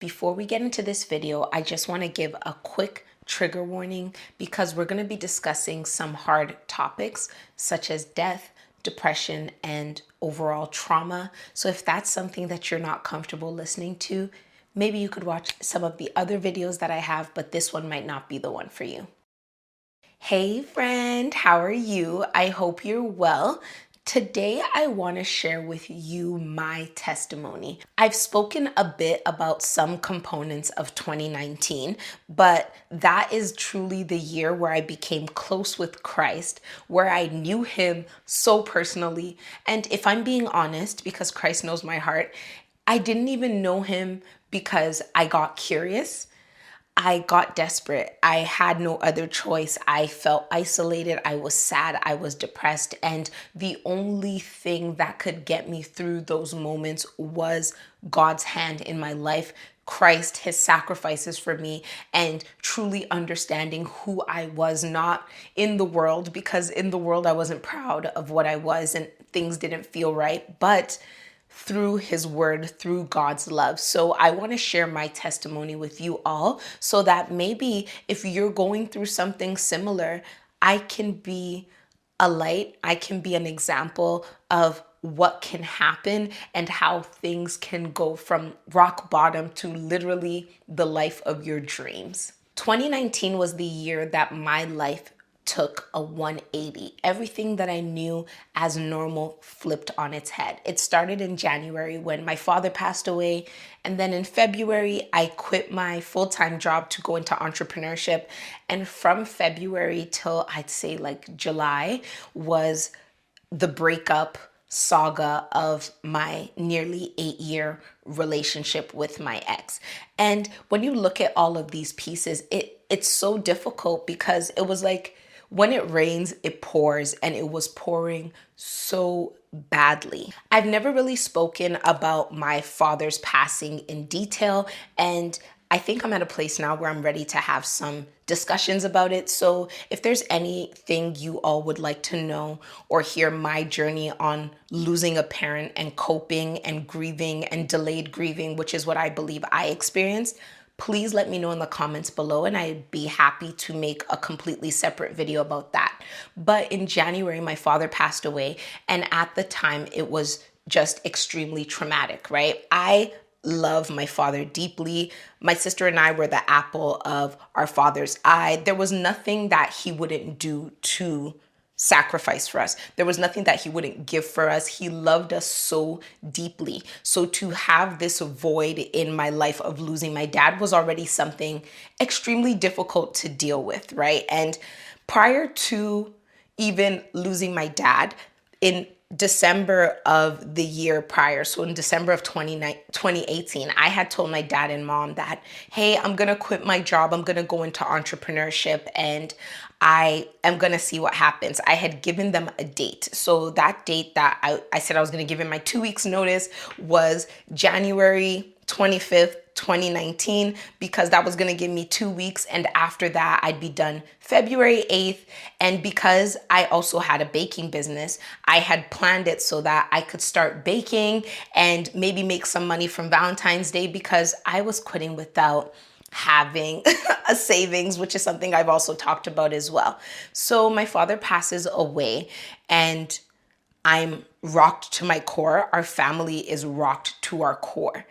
Before we get into this video, I just want to give a quick trigger warning because we're going to be discussing some hard topics such as death, depression, and overall trauma. So if that's something that you're not comfortable listening to, maybe you could watch some of the other videos that I have, but this one might not be the one for you. Hey friend, how are you? I hope you're well. Today, I want to share with you my testimony. I've spoken a bit about some components of 2019, but that is truly the year where I became close with Christ, where I knew Him so personally. And if I'm being honest, because Christ knows my heart, I didn't even know Him because I got curious. I got desperate. I had no other choice. I felt isolated. I was sad. I was depressed. And the only thing that could get me through those moments was God's hand in my life, Christ, His sacrifices for me, and truly understanding who I was, not in the world, because in the world I wasn't proud of what I was and things didn't feel right, but through His word, through God's love. So I want to share my testimony with you all so that maybe if you're going through something similar, I can be a light, I can be an example of what can happen and how things can go from rock bottom to literally the life of your dreams. 2019 was the year that my life took a 180. Everything that I knew as normal flipped on its head. It started in January when my father passed away. And then in February, I quit my full-time job to go into entrepreneurship. And from February till I'd say like July was the breakup saga of my nearly 8-year relationship with my ex. And when you look at all of these pieces, it's so difficult because it was like when it rains, it pours, and it was pouring so badly. I've never really spoken about my father's passing in detail, and I think I'm at a place now where I'm ready to have some discussions about it. So if there's anything you all would like to know or hear my journey on losing a parent and coping and grieving and delayed grieving, which is what I believe I experienced, please let me know in the comments below and I'd be happy to make a completely separate video about that. But in January, my father passed away, and at the time it was just extremely traumatic, right? I love my father deeply. My sister and I were the apple of our father's eye. There was nothing that he wouldn't do to sacrifice for us. There was nothing that he wouldn't give for us. He loved us so deeply. So to have this void in my life of losing my dad was already something extremely difficult to deal with, right? And prior to even losing my dad, in December of the year prior, so in December of 2018, I had told my dad and mom that, hey, I'm going to quit my job. I'm going to go into entrepreneurship and I am going to see what happens. I had given them a date. So that date that I said I was going to give him my 2 weeks notice was January 25th, 2019, because that was going to give me 2 weeks. And after that, I'd be done February 8th. And because I also had a baking business, I had planned it so that I could start baking and maybe make some money from Valentine's Day, because I was quitting without having a savings, which is something I've also talked about as well. So my father passes away and I'm rocked to my core. Our family is rocked to our core.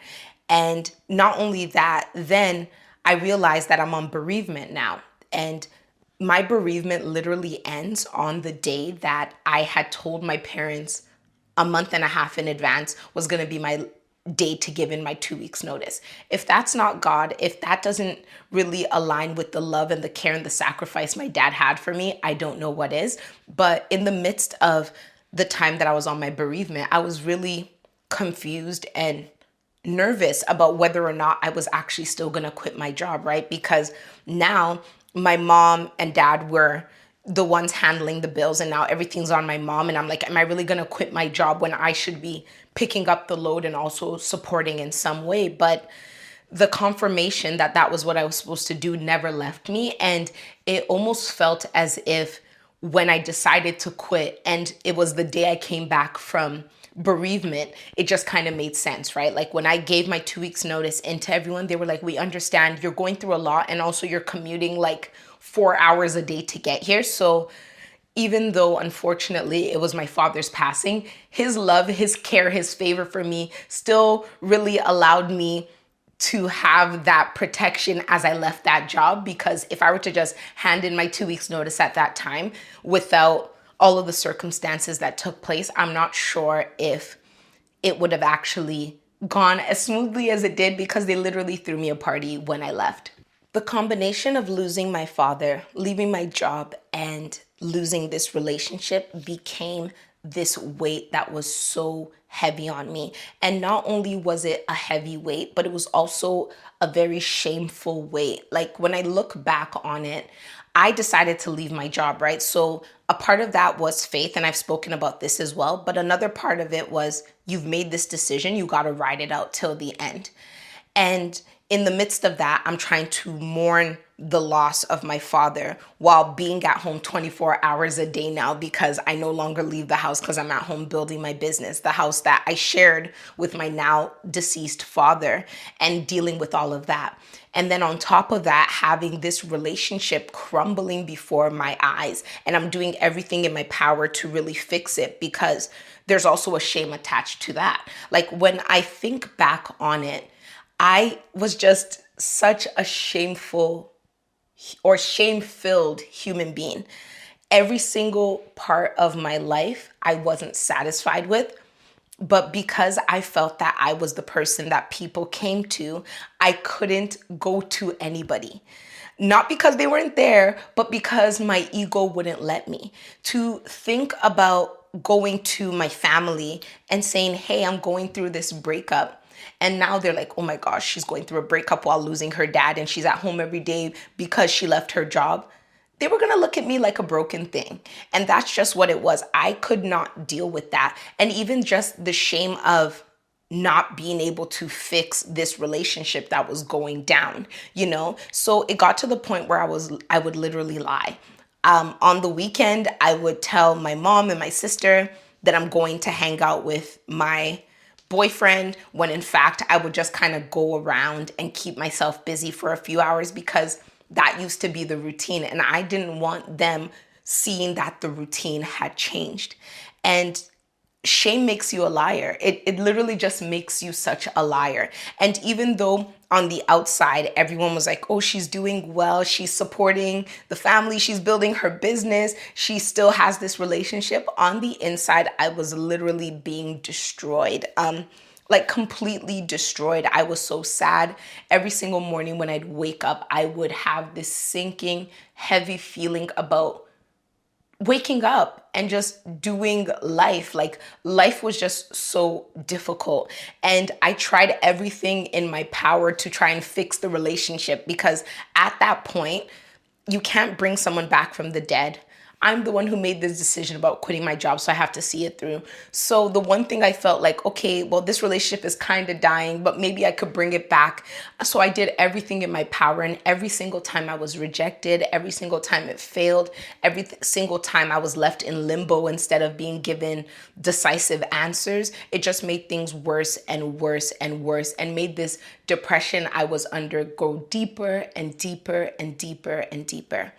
And not only that, then I realized that I'm on bereavement now. And my bereavement literally ends on the day that I had told my parents a month and a half in advance was going to be my day to give in my 2 weeks notice. If that's not God, if that doesn't really align with the love and the care and the sacrifice my dad had for me, I don't know what is. But in the midst of the time that I was on my bereavement, I was really confused and nervous about whether or not I was actually still going to quit my job, right? Because now my mom and dad were the ones handling the bills and now everything's on my mom. And I'm like, am I really going to quit my job when I should be picking up the load and also supporting in some way? But the confirmation that that was what I was supposed to do never left me. And it almost felt as if when I decided to quit, and it was the day I came back from bereavement, it just kind of made sense, right? Like when I gave my 2 weeks notice into everyone, they were like, we understand you're going through a lot and also you're commuting like 4 hours a day to get here. So even though unfortunately it was my father's passing, his love, his care, his favor for me still really allowed me to have that protection as I left that job. Because if I were to just hand in my 2 weeks notice at that time without all of the circumstances that took place, I'm not sure if it would have actually gone as smoothly as it did, because they literally threw me a party when I left. The combination of losing my father, leaving my job, and losing this relationship became this weight that was so heavy on me. And not only was it a heavy weight, but it was also a very shameful weight. Like when I look back on it, I decided to leave my job, right? So a part of that was faith, and I've spoken about this as well. But another part of it was, you've made this decision, you got to ride it out till the end. And in the midst of that, I'm trying to mourn the loss of my father while being at home 24 hours a day now, because I no longer leave the house because I'm at home building my business, the house that I shared with my now deceased father, and dealing with all of that. And then on top of that, having this relationship crumbling before my eyes. And I'm doing everything in my power to really fix it, because there's also a shame attached to that. Like when I think back on it, I was just such a shameful or shame-filled human being. Every single part of my life I wasn't satisfied with, but because I felt that I was the person that people came to, I couldn't go to anybody. Not because they weren't there, but because my ego wouldn't let me. To think about going to my family and saying, hey, I'm going through this breakup. And now they're like, oh my gosh, she's going through a breakup while losing her dad and she's at home every day because she left her job. They were going to look at me like a broken thing. And that's just what it was. I could not deal with that. And even just the shame of not being able to fix this relationship that was going down, you know? So it got to the point where I would literally lie. On the weekend, I would tell my mom and my sister that I'm going to hang out with my boyfriend, when in fact I would just kind of go around and keep myself busy for a few hours, because that used to be the routine. And I didn't want them seeing that the routine had changed. And shame makes you a liar. It literally just makes you such a liar. And even though on the outside, everyone was like, oh, she's doing well, she's supporting the family, she's building her business, she still has this relationship. On the inside, I was literally being destroyed. Like completely destroyed. I was so sad. Every single morning when I'd wake up, I would have this sinking, heavy feeling about waking up and just doing life. Like life was just so difficult. And I tried everything in my power to try and fix the relationship, because at that point, you can't bring someone back from the dead. I'm the one who made this decision about quitting my job, so I have to see it through. So the one thing I felt like, okay, well, this relationship is kind of dying, but maybe I could bring it back. So I did everything in my power, and every single time I was rejected, every single time it failed, every single time I was left in limbo instead of being given decisive answers, it just made things worse and worse and worse, and made this depression I was under go deeper and deeper and deeper and deeper.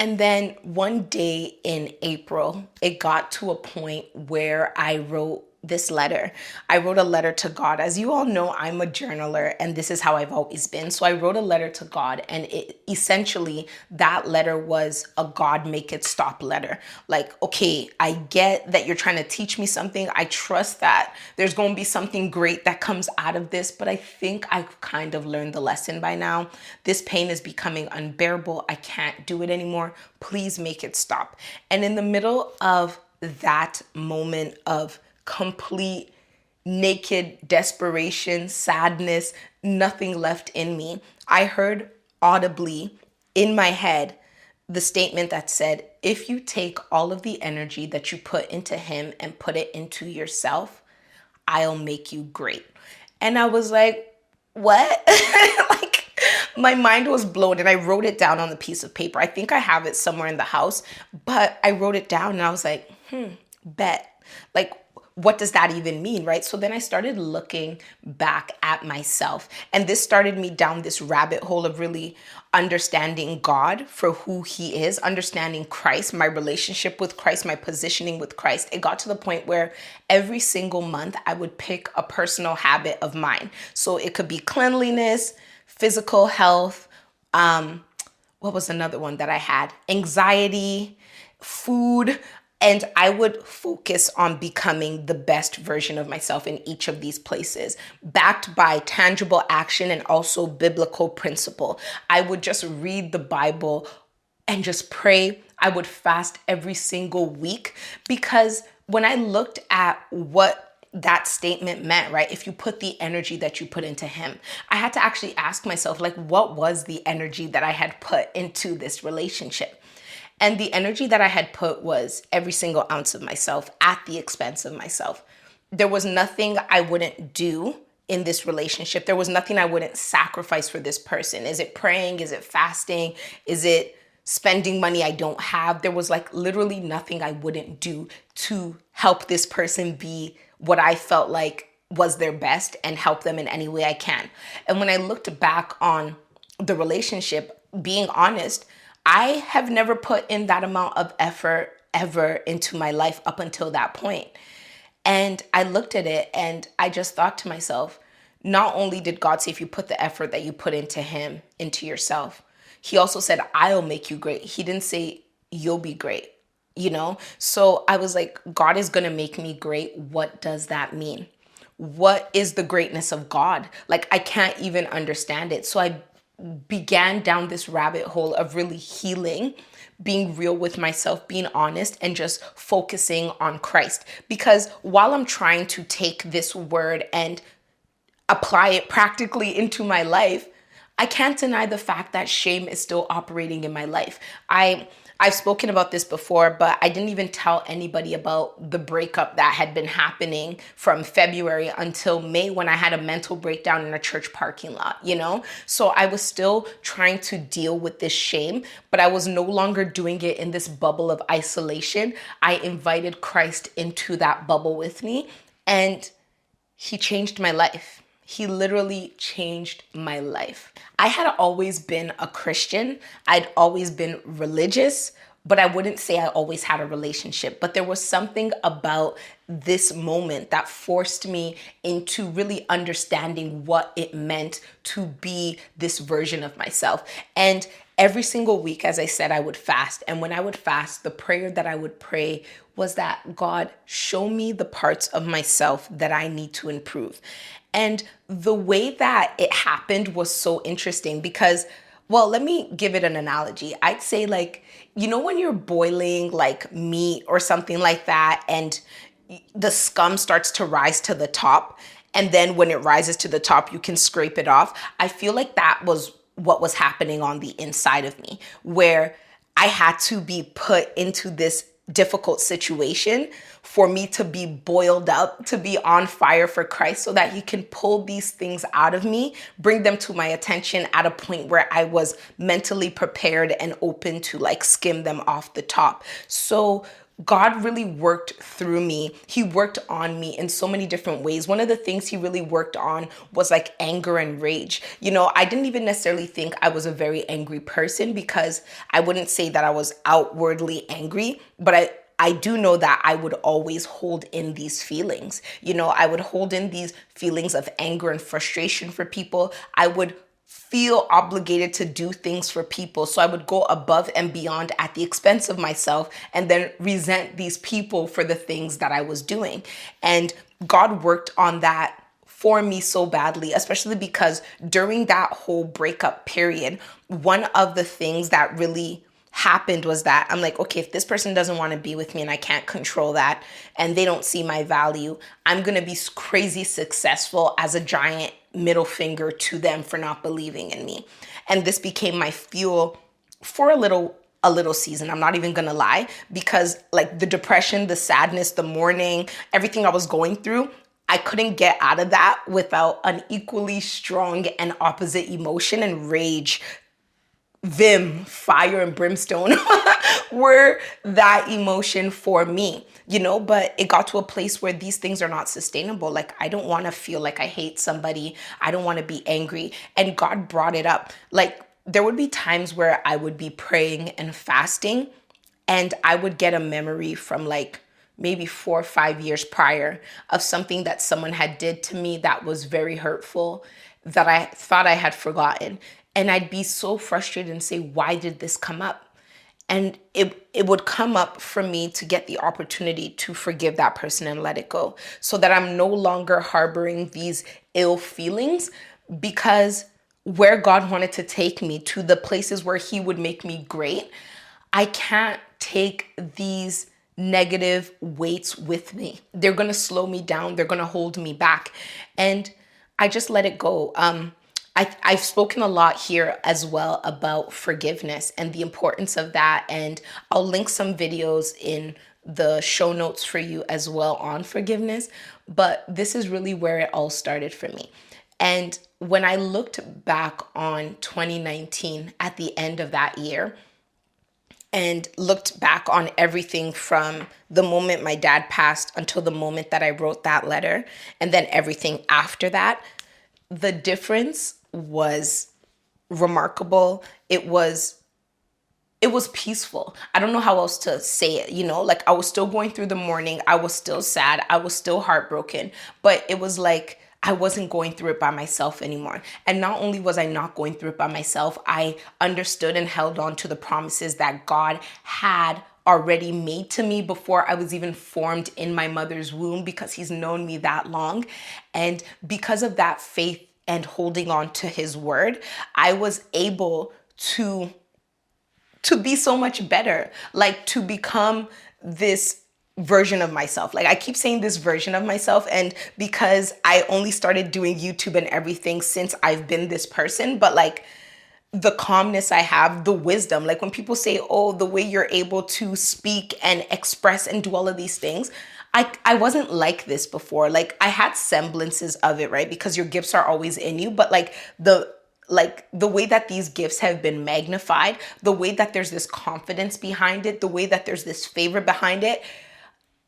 And then one day in April, it got to a point where I wrote this letter. I wrote a letter to God. As you all know, I'm a journaler, and this is how I've always been. So I wrote a letter to God, and essentially that letter was a God make it stop letter. Like, okay, I get that you're trying to teach me something. I trust that there's going to be something great that comes out of this, but I think I've kind of learned the lesson by now. This pain is becoming unbearable. I can't do it anymore. Please make it stop. And in the middle of that moment of complete naked desperation, sadness, nothing left in me, I heard audibly in my head the statement that said, if you take all of the energy that you put into him and put it into yourself, I'll make you great. And I was like, what? Like my mind was blown, and I wrote it down on the piece of paper. I think I have it somewhere in the house, but I wrote it down and I was like, bet. Like, what does that even mean, right? So then I started looking back at myself, and this started me down this rabbit hole of really understanding God for who he is, understanding Christ, my relationship with Christ, my positioning with Christ. It got to the point where every single month I would pick a personal habit of mine. So it could be cleanliness, physical health, what was another one that I had? Anxiety, food. And I would focus on becoming the best version of myself in each of these places, backed by tangible action and also biblical principle. I would just read the Bible and just pray. I would fast every single week, because when I looked at what that statement meant, right? If you put the energy that you put into him, I had to actually ask myself, like, what was the energy that I had put into this relationship? And the energy that I had put was every single ounce of myself at the expense of myself. There was nothing I wouldn't do in this relationship. There was nothing I wouldn't sacrifice for this person. Is it praying? Is it fasting? Is it spending money I don't have? There was like literally nothing I wouldn't do to help this person be what I felt like was their best and help them in any way I can. And when I looked back on the relationship, being honest, I have never put in that amount of effort ever into my life up until that point. And I looked at it and I just thought to myself, not only did God say, if you put the effort that you put into him, into yourself, he also said, I'll make you great. He didn't say you'll be great, you know? So I was like, God is going to make me great. What does that mean? What is the greatness of God? Like, I can't even understand it. So I began down this rabbit hole of really healing, being real with myself, being honest, and just focusing on Christ. Because while I'm trying to take this word and apply it practically into my life, I can't deny the fact that shame is still operating in my life. I've spoken about this before, but I didn't even tell anybody about the breakup that had been happening from February until May, when I had a mental breakdown in a church parking lot, you know? So I was still trying to deal with this shame, but I was no longer doing it in this bubble of isolation. I invited Christ into that bubble with me, and he changed my life. He literally changed my life. I had always been a Christian. I'd always been religious, but I wouldn't say I always had a relationship. But there was something about this moment that forced me into really understanding what it meant to be this version of myself. And every single week, as I said, I would fast. And when I would fast, the prayer that I would pray was that, God, show me the parts of myself that I need to improve. And the way that it happened was so interesting because, well, let me give it an analogy. I'd say, like, you know, when you're boiling like meat or something like that, and the scum starts to rise to the top, and then when it rises to the top, you can scrape it off. I feel like that was what was happening on the inside of me, where I had to be put into this difficult situation for me to be boiled up, to be on fire for Christ, so that he can pull these things out of me, bring them to my attention at a point where I was mentally prepared and open to like skim them off the top. So God really worked through me. He worked on me in so many different ways. One of the things he really worked on was like anger and rage. You know, I didn't even necessarily think I was a very angry person, because I wouldn't say that I was outwardly angry, but I do know that I would always hold in these feelings. You know, I would hold in these feelings of anger and frustration for people. I would feel obligated to do things for people. So I would go above and beyond at the expense of myself, and then resent these people for the things that I was doing. And God worked on that for me so badly, especially because during that whole breakup period, one of the things that really happened was that I'm like, okay, if this person doesn't want to be with me and I can't control that, and they don't see my value, I'm going to be crazy successful as a giant middle finger to them for not believing in me. And this became my fuel for a little season. I'm not even going to lie, because like the depression, the sadness, the mourning, everything I was going through, I couldn't get out of that without an equally strong and opposite emotion and rage vim, fire, and brimstone were that emotion for me, but it got to a place where these things are not sustainable. Like, I don't want to feel like I hate somebody. I don't want to be angry. And God brought it up. Like, there would be times where I would be praying and fasting, and I would get a memory from like maybe 4 or 5 years prior of something that someone had did to me that was very hurtful, that I thought I had forgotten. And I'd be so frustrated and say, why did this come up? And it would come up for me to get the opportunity to forgive that person and let it go, so that I'm no longer harboring these ill feelings, because where God wanted to take me to, the places where he would make me great, I can't take these negative weights with me. They're going to slow me down. They're going to hold me back. And I just let it go. I've spoken a lot here as well about forgiveness and the importance of that. And I'll link some videos in the show notes for you as well on forgiveness. But this is really where it all started for me. And when I looked back on 2019 at the end of that year, and looked back on everything from the moment my dad passed until the moment that I wrote that letter, and then everything after that, the difference was remarkable. It was peaceful. I don't know how else to say it, like I was still going through the mourning. I was still sad. I was still heartbroken, but it was like I wasn't going through it by myself anymore. And not only was I not going through it by myself, I understood and held on to the promises that God had already made to me before I was even formed in my mother's womb, because he's known me that long. And because of that faith and holding on to his word, I was able to be so much better, like to become this version of myself. Like, I keep saying this version of myself, and because I only started doing YouTube and everything since I've been this person, but like the calmness I have, the wisdom, like when people say, oh, the way you're able to speak and express and do all of these things, I wasn't like this before. Like, I had semblances of it, right? Because your gifts are always in you, but the way that these gifts have been magnified, the way that there's this confidence behind it, the way that there's this favor behind it,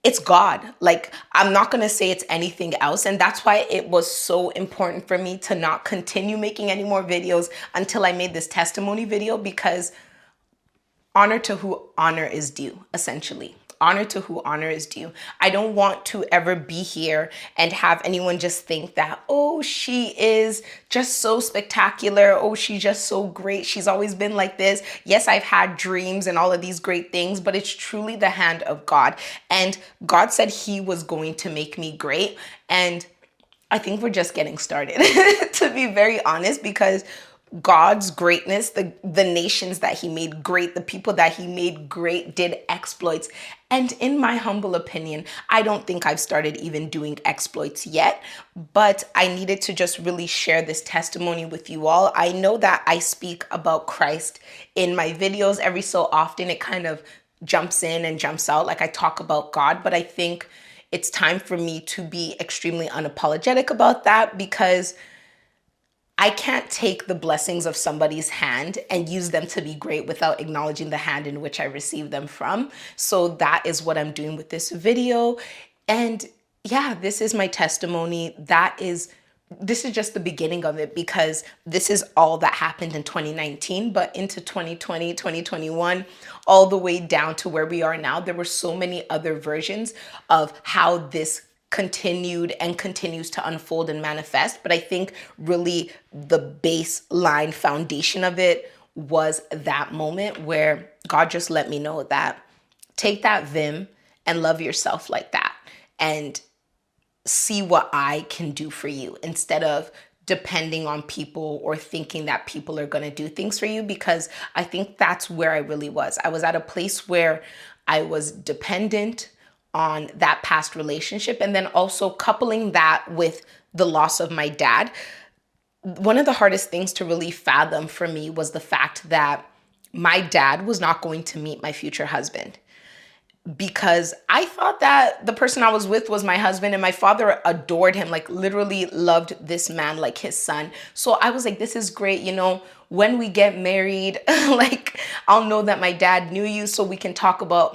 it's God. Like, I'm not going to say it's anything else. And that's why it was so important for me to not continue making any more videos until I made this testimony video, because honor to who honor is due, essentially. Honor to who honor is due. I don't want to ever be here and have anyone just think that, oh, she is just so spectacular. Oh, she's just so great. She's always been like this. Yes, I've had dreams and all of these great things, but it's truly the hand of God. And God said he was going to make me great. And I think we're just getting started, to be very honest, because God's greatness, the nations that he made great, the people that he made great did exploits. And in my humble opinion, I don't think I've started even doing exploits yet, but I needed to just really share this testimony with you all. I know that I speak about Christ in my videos every so often. It kind of jumps in and jumps out, like I talk about God, but I think it's time for me to be extremely unapologetic about that, because I can't take the blessings of somebody's hand and use them to be great without acknowledging the hand in which I received them from. So that is what I'm doing with this video. And yeah, this is my testimony. This is just the beginning of it, because this is all that happened in 2019, but into 2020, 2021, all the way down to where we are now, there were so many other versions of how this continued and continues to unfold and manifest. But I think really the baseline foundation of it was that moment where God just let me know that take that vim and love yourself like that, and see what I can do for you, instead of depending on people or thinking that people are going to do things for you. Because I think that's where I really was. I was at a place where I was dependent on that past relationship, and then also coupling that with the loss of my dad. One of the hardest things to really fathom for me was the fact that my dad was not going to meet my future husband, because I thought that the person I was with was my husband, and my father adored him, like literally loved this man like his son. So I was like, this is great, when we get married, like I'll know that my dad knew you, so we can talk about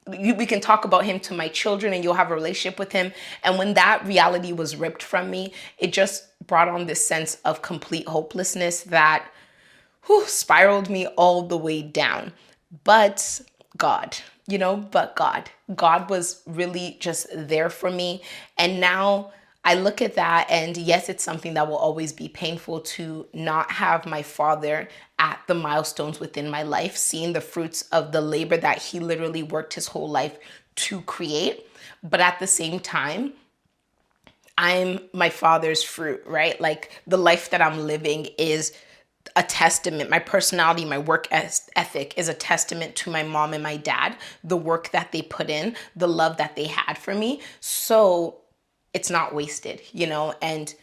we can talk about him to my children and you'll have a relationship with him. And when that reality was ripped from me, it just brought on this sense of complete hopelessness that spiraled me all the way down. But God, God was really just there for me. And now I look at that, and yes, it's something that will always be painful to not have my father at the milestones within my life, seeing the fruits of the labor that he literally worked his whole life to create. But at the same time, I'm my father's fruit, right? Like the life that I'm living is a testament. My personality, my work ethic is a testament to my mom and my dad, the work that they put in, the love that they had for me. So it's not wasted, and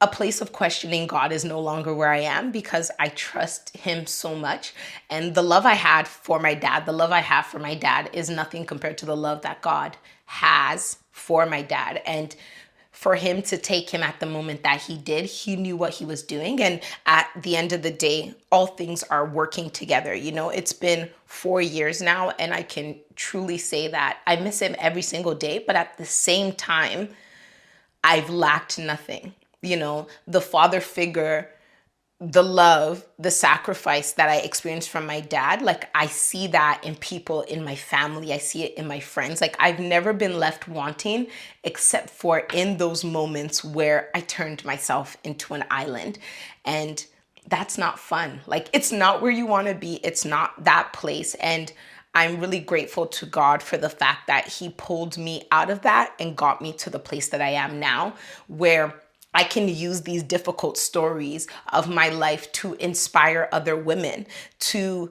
a place of questioning God is no longer where I am because I trust him so much. And the love I had for my dad, the love I have for my dad is nothing compared to the love that God has for my dad. And for him to take him at the moment that he did, he knew what he was doing. And at the end of the day, all things are working together. It's been 4 years now, and I can truly say that I miss him every single day. But at the same time, I've lacked nothing. The father figure, the love, the sacrifice that I experienced from my dad, like I see that in people in my family. I see it in my friends. Like I've never been left wanting except for in those moments where I turned myself into an island. And that's not fun. Like it's not where you want to be. It's not that place. And I'm really grateful to God for the fact that he pulled me out of that and got me to the place that I am now, where I can use these difficult stories of my life to inspire other women, to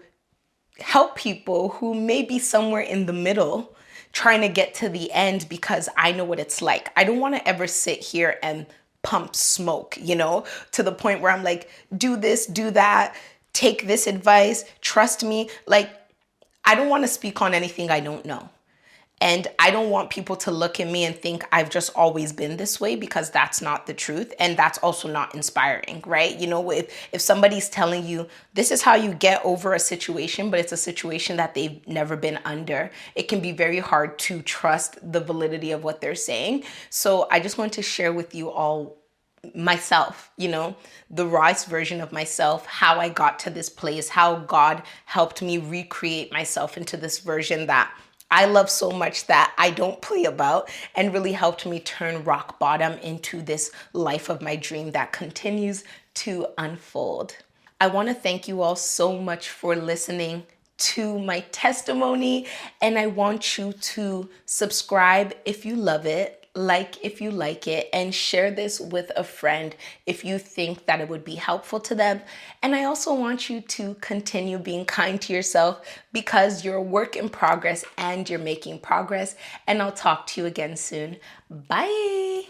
help people who may be somewhere in the middle trying to get to the end, because I know what it's like. I don't want to ever sit here and pump smoke, to the point where I'm like, do this, do that, take this advice, trust me. Like, I don't want to speak on anything I don't know. And I don't want people to look at me and think I've just always been this way, because that's not the truth. And that's also not inspiring, right? If somebody's telling you this is how you get over a situation, but it's a situation that they've never been under, it can be very hard to trust the validity of what they're saying. So I just want to share with you all myself, the rawest version of myself, how I got to this place, how God helped me recreate myself into this version that I love so much that I don't play about, and really helped me turn rock bottom into this life of my dream that continues to unfold. I want to thank you all so much for listening to my testimony, and I want you to subscribe if you love it, like if you like it, and share this with a friend if you think that it would be helpful to them. And I also want you to continue being kind to yourself, because you're a work in progress and you're making progress. And I'll talk to you again soon. Bye.